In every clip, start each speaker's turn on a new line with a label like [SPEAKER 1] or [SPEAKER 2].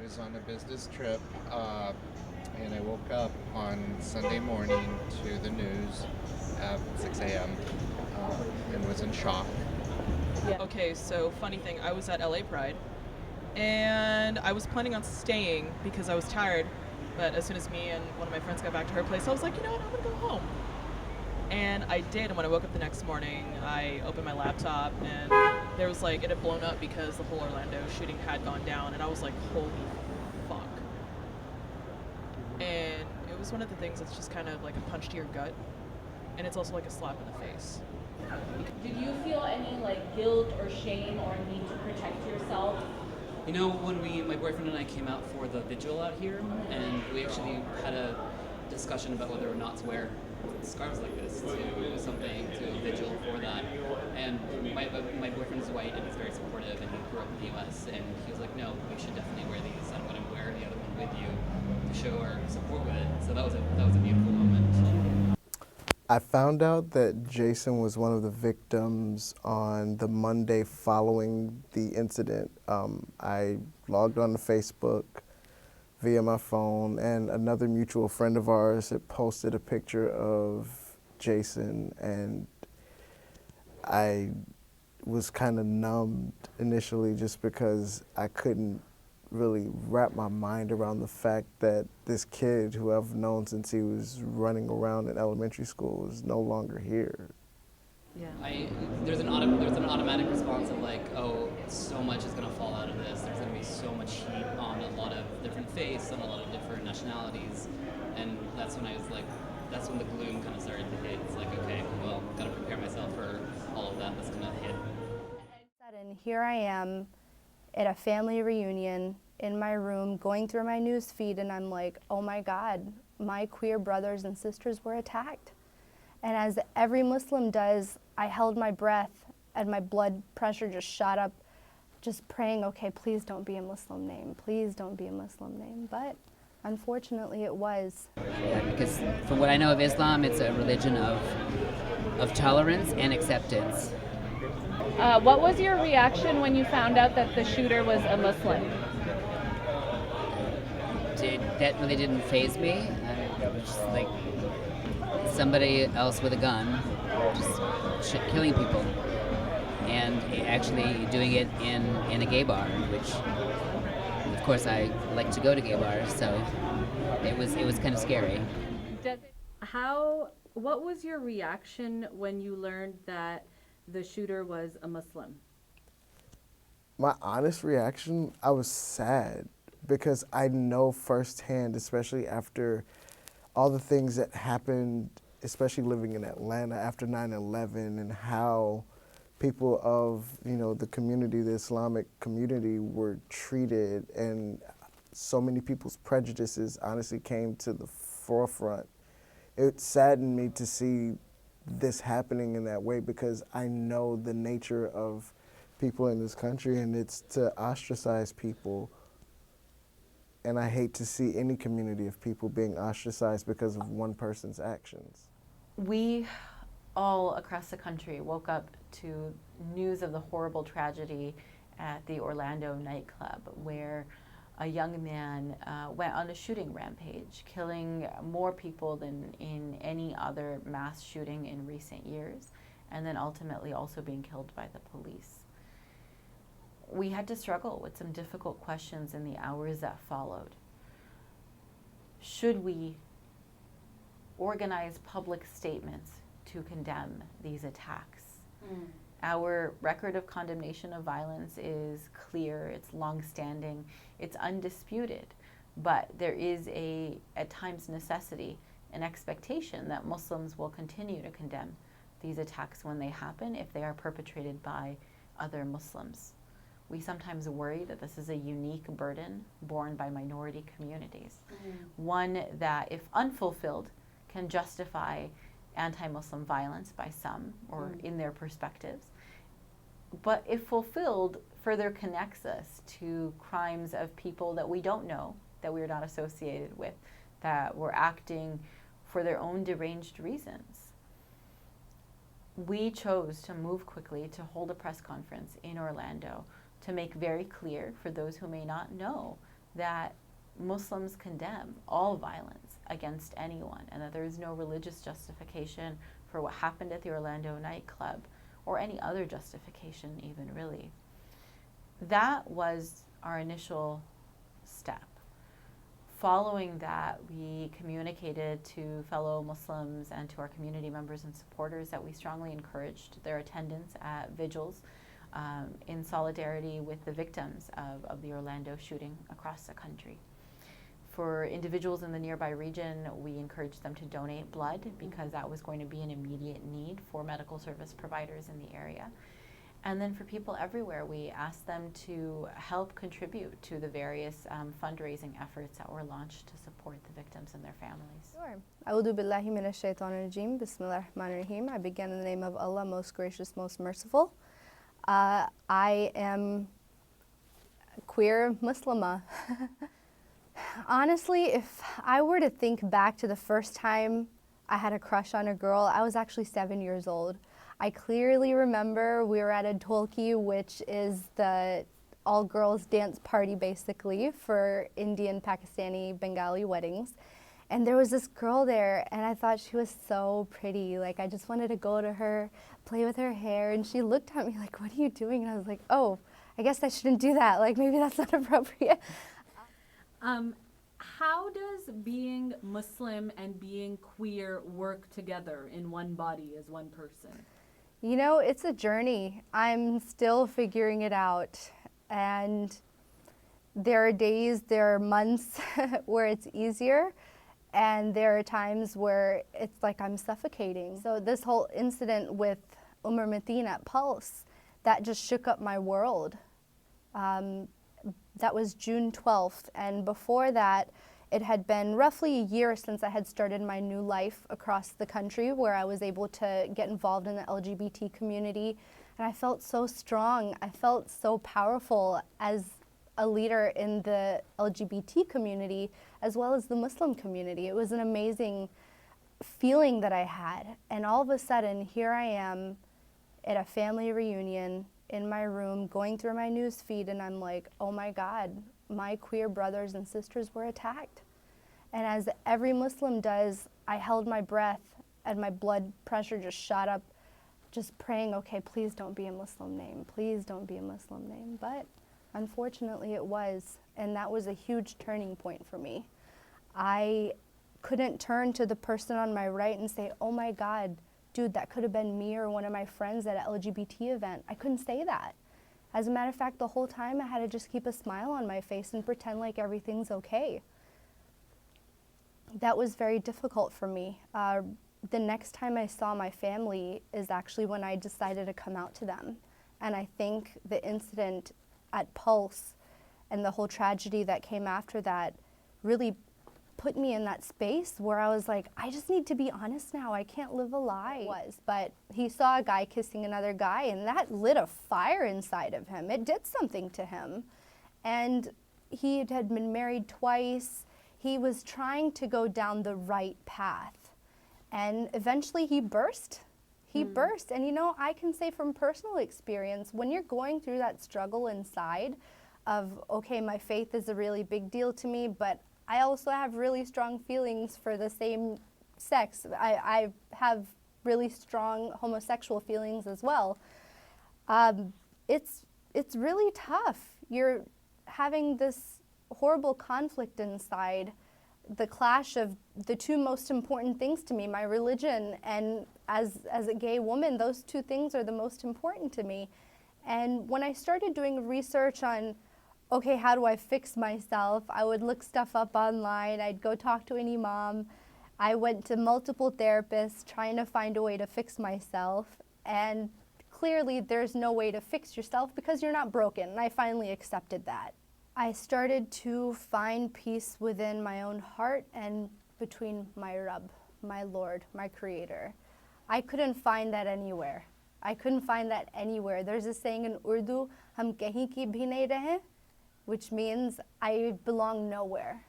[SPEAKER 1] was on a business trip, and I woke up on Sunday morning to the news at 6 a.m. And was in shock.
[SPEAKER 2] Yeah. Okay, so funny thing, I was at LA Pride and I was planning on staying because I was tired. But as soon as me and one of my friends got back to her place, I was like, you know what, I'm gonna go home. And I did, and when I woke up the next morning, I opened my laptop and there was like, it had blown up because the whole Orlando shooting had gone down, and I was like, holy fuck. And it was one of the things that's just kind of like a punch to your gut, and it's also like a slap in the face.
[SPEAKER 3] Did you feel any like guilt or shame or need to protect yourself?
[SPEAKER 4] You know, when my boyfriend and I came out for the vigil out here, and we actually had a discussion about whether or not to wear scarves like this to something, to a vigil for that. And my boyfriend's white and he's very supportive, and he grew up in the U.S. and he was like, no, we should definitely wear these. I'm going to wear the other one with you to show our support with it. So that was a beautiful moment.
[SPEAKER 5] I found out that Jason was one of the victims on the Monday following the incident. I logged on to Facebook via my phone, and another mutual friend of ours had posted a picture of Jason, and I was kind of numbed initially just because I couldn't really wrap my mind around the fact that this kid who I've known since he was running around in elementary school is no longer here.
[SPEAKER 4] Yeah. There's an automatic response of like, oh, so much is going to fall out of this. There's going to be so much heat on a lot of different faiths, on a lot of different nationalities, and that's when that's when the gloom kind of started to hit. It's like, okay, well, got to prepare myself for all of that that's going to hit.
[SPEAKER 6] And here I am at a family reunion in my room going through my news feed, and I'm like, oh my God, my queer brothers and sisters were attacked. And as every Muslim does, I held my breath and my blood pressure just shot up, just praying, okay, please don't be a Muslim name, please don't be a Muslim name. But unfortunately it was.
[SPEAKER 7] Yeah, because from what I know of Islam, it's a religion of tolerance and acceptance.
[SPEAKER 3] What was your reaction when you found out that the shooter was a Muslim?
[SPEAKER 7] That really didn't faze me. It was just like somebody else with a gun just killing people, and actually doing it in a gay bar, which of course I like to go to gay bars, so it was kind of scary.
[SPEAKER 3] What was your reaction when you learned that the shooter was a Muslim?
[SPEAKER 5] My honest reaction, I was sad because I know firsthand, especially after all the things that happened, especially living in Atlanta after 9/11, and how people of, the community, the Islamic community, were treated, and so many people's prejudices honestly came to the forefront. It saddened me to see this happening in that way because I know the nature of people in this country, and it's to ostracize people. And I hate to see any community of people being ostracized because of one person's actions.
[SPEAKER 8] We all across the country woke up to news of the horrible tragedy at the Orlando nightclub, where a young man went on a shooting rampage, killing more people than in any other mass shooting in recent years, and then ultimately also being killed by the police. We had to struggle with some difficult questions in the hours that followed. Should we organize public statements to condemn these attacks? Our record of condemnation of violence is clear, it's long-standing, it's undisputed, but there is at times, necessity, an expectation that Muslims will continue to condemn these attacks when they happen if they are perpetrated by other Muslims. We sometimes worry that this is a unique burden borne by minority communities, one that, if unfulfilled, can justify anti-Muslim violence by some, or in their perspectives, but if fulfilled, further connects us to crimes of people that we don't know, that we're not associated with, that were acting for their own deranged reasons. We chose to move quickly to hold a press conference in Orlando to make very clear for those who may not know that Muslims condemn all violence against anyone, and that there is no religious justification for what happened at the Orlando nightclub, or any other justification even, really. That was our initial step. Following that, we communicated to fellow Muslims and to our community members and supporters that we strongly encouraged their attendance at vigils in solidarity with the victims of the Orlando shooting across the country. For individuals in the nearby region, we encouraged them to donate blood because that was going to be an immediate need for medical service providers in the area. And then for people everywhere, we asked them to help contribute to the various fundraising efforts that were launched to support the victims and their families.
[SPEAKER 6] Sure. A'udhu billahi minash shaitanir rajim. Bismillahir rahmanir rahim. I begin in the name of Allah, most gracious, most merciful. I am queer Muslima. Honestly, if I were to think back to the first time I had a crush on a girl, I was actually 7 years old. I clearly remember we were at a Dholki, which is the all-girls dance party basically for Indian, Pakistani, Bengali weddings. And there was this girl there, and I thought she was so pretty. Like, I just wanted to go to her, play with her hair, and she looked at me like, "What are you doing?" And I was like, "Oh, I guess I shouldn't do that. Like, maybe that's not appropriate."
[SPEAKER 3] How does being Muslim and being queer work together in one body as one person?
[SPEAKER 6] You know, it's a journey. I'm still figuring it out. And there are days, there are months where it's easier, and there are times where it's like I'm suffocating. So this whole incident with Umar Mateen at Pulse, that just shook up my world. That was June 12th, and before that, it had been roughly a year since I had started my new life across the country, where I was able to get involved in the LGBT community, and I felt so strong. I felt so powerful as a leader in the LGBT community as well as the Muslim community. It was an amazing feeling that I had, and all of a sudden, here I am at a family reunion in my room going through my news feed, and I'm like, oh my God, my queer brothers and sisters were attacked. And as every Muslim does, I held my breath and my blood pressure just shot up, just praying, okay, please don't be a Muslim name, please don't be a Muslim name. But unfortunately it was, and that was a huge turning point for me. I couldn't turn to the person on my right and say, oh my God, dude, that could have been me or one of my friends at an LGBT event. I couldn't say that. As a matter of fact, the whole time I had to just keep a smile on my face and pretend like everything's okay. That was very difficult for me. The next time I saw my family is actually when I decided to come out to them. And I think the incident at Pulse and the whole tragedy that came after that really put me in that space where I was like, I just need to be honest now. I can't live a lie. But he saw a guy kissing another guy, and that lit a fire inside of him. It did something to him. And he had been married twice. He was trying to go down the right path. And eventually he burst. He burst. And you know, I can say from personal experience, when you're going through that struggle inside of, okay, my faith is a really big deal to me, but I also have really strong feelings for the same sex. I have really strong homosexual feelings as well. It's really tough. You're having this horrible conflict inside, the clash of the two most important things to me, my religion, and as a gay woman, those two things are the most important to me. And when I started doing research on, okay, how do I fix myself? I would look stuff up online. I'd go talk to an imam. I went to multiple therapists trying to find a way to fix myself. And clearly there's no way to fix yourself because you're not broken. And I finally accepted that. I started to find peace within my own heart and between my Rabb, my Lord, my Creator. I couldn't find that anywhere. I couldn't find that anywhere. There's a saying in Urdu, "Hum kahin ki bhi nahi rahe," which means I belong nowhere.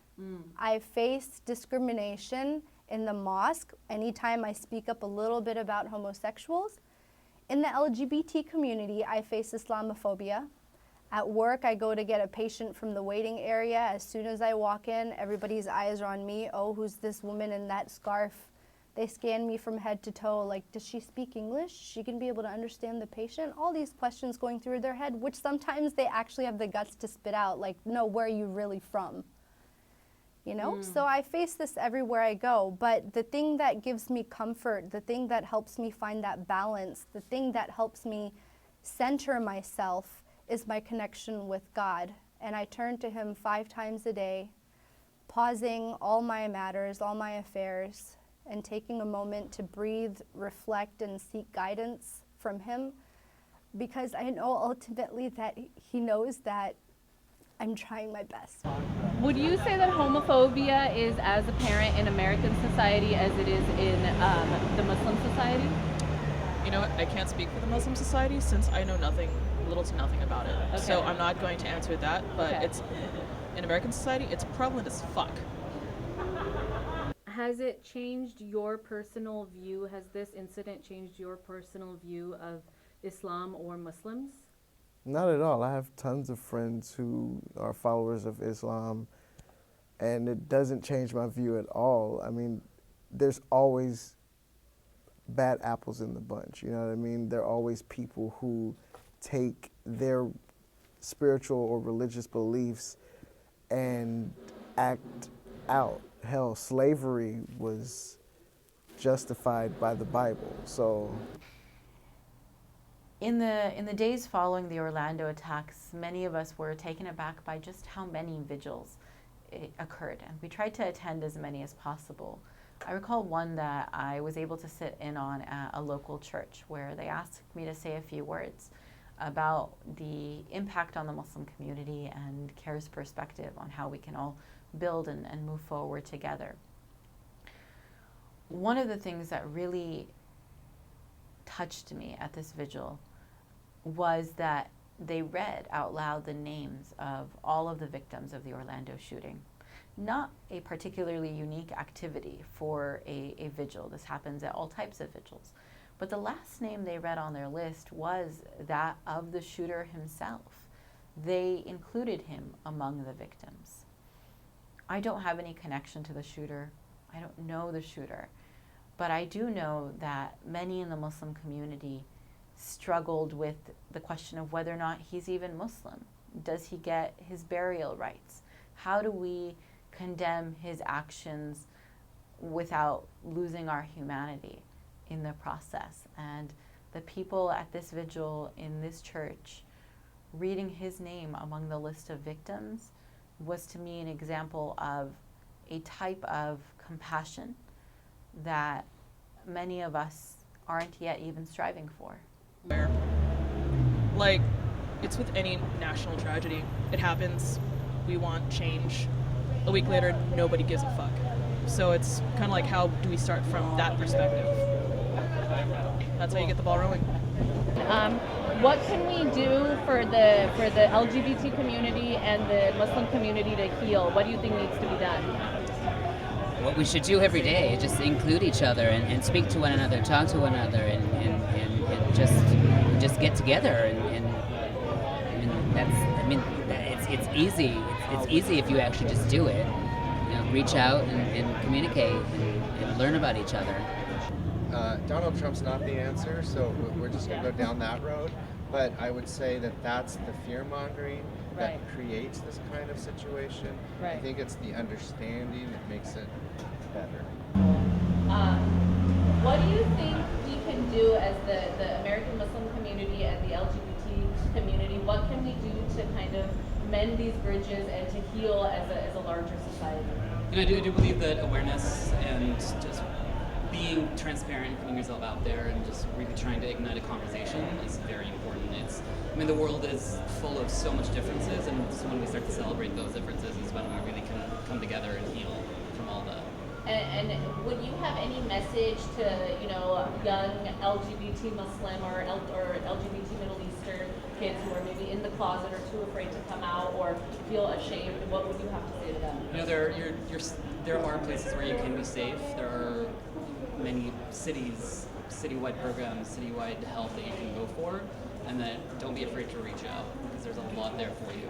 [SPEAKER 6] I face discrimination in the mosque anytime I speak up a little bit about homosexuals. In the LGBT community, I face Islamophobia. At work, I go to get a patient from the waiting area. As soon as I walk in, everybody's eyes are on me. Oh, who's this woman in that scarf? They scan me from head to toe, like, does she speak English? She can be able to understand the patient? All these questions going through their head, which sometimes they actually have the guts to spit out, like, no, where are you really from? You know? So I face this everywhere I go, but the thing that gives me comfort, the thing that helps me find that balance, the thing that helps me center myself is my connection with God. And I turn to Him 5 times a day, pausing all my matters, all my affairs, and taking a moment to breathe, reflect, and seek guidance from Him, because I know ultimately that He knows that I'm trying my best.
[SPEAKER 9] Would you say that homophobia is as apparent in American society as it is in the Muslim society?
[SPEAKER 2] You know what? I can't speak for the Muslim society since I know little to nothing about it.
[SPEAKER 9] Okay.
[SPEAKER 2] So I'm not going to answer that, but
[SPEAKER 9] Okay.
[SPEAKER 2] it's in American society, it's prevalent as fuck.
[SPEAKER 3] Has it changed your personal view? Has this incident changed your personal view of Islam or Muslims?
[SPEAKER 5] Not at all. I have tons of friends who are followers of Islam, and it doesn't change my view at all. I mean, there's always bad apples in the bunch, you know what I mean? There are always people who take their spiritual or religious beliefs and act out. Hell, slavery was justified by the Bible, so.
[SPEAKER 8] In the days following the Orlando attacks, many of us were taken aback by just how many vigils occurred, and we tried to attend as many as possible. I recall one that I was able to sit in on at a local church where they asked me to say a few words about the impact on the Muslim community and CARE's perspective on how we can all build and move forward together. One of the things that really touched me at this vigil was that they read out loud the names of all of the victims of the Orlando shooting. Not a particularly unique activity for a vigil. This happens at all types of vigils. But the last name they read on their list was that of the shooter himself. They included him among the victims. I don't have any connection to the shooter. I don't know the shooter. But I do know that many in the Muslim community struggled with the question of whether or not he's even Muslim. Does he get his burial rights? How do we condemn his actions without losing our humanity in the process? And the people at this vigil in this church reading his name among the list of victims was to me an example of a type of compassion that many of us aren't yet even striving for.
[SPEAKER 2] Like, it's with any national tragedy. It happens, we want change. A week later, nobody gives a fuck. So it's kind of like, how do we start from that perspective? That's how you get the ball rolling.
[SPEAKER 9] What can we do for the LGBT community and the Muslim community to heal? What do you think needs to be done?
[SPEAKER 7] What we should do every day is just include each other and speak to one another, talk to one another, and just get together. And it's easy. It's easy if you actually just do it. You know, reach out and communicate and learn about each other.
[SPEAKER 1] Donald Trump's not the answer, so we're just going to go down that road. But I would say that that's the fear-mongering that
[SPEAKER 9] Right.
[SPEAKER 1] creates this kind of situation. I
[SPEAKER 9] Right.
[SPEAKER 1] think it's the understanding that makes it better.
[SPEAKER 9] What do you think we can do as the American Muslim community and the LGBT community? What can we do to kind of mend these bridges and to heal as a larger society?
[SPEAKER 4] You know, I do believe that awareness and just being transparent, putting yourself out there, and just really trying to ignite a conversation is very important. The world is full of so much differences, and so when we start to celebrate those differences is when we really can come together and heal from all that.
[SPEAKER 9] And would you have any message to, young LGBT Muslim or LGBT Middle Eastern kids who are maybe in the closet or too afraid to come out or feel ashamed? What would you have to say to them?
[SPEAKER 4] There are places where you can be safe. There are many citywide programs, citywide help that you can go for. and then don't be afraid to reach out because there's a lot there for you.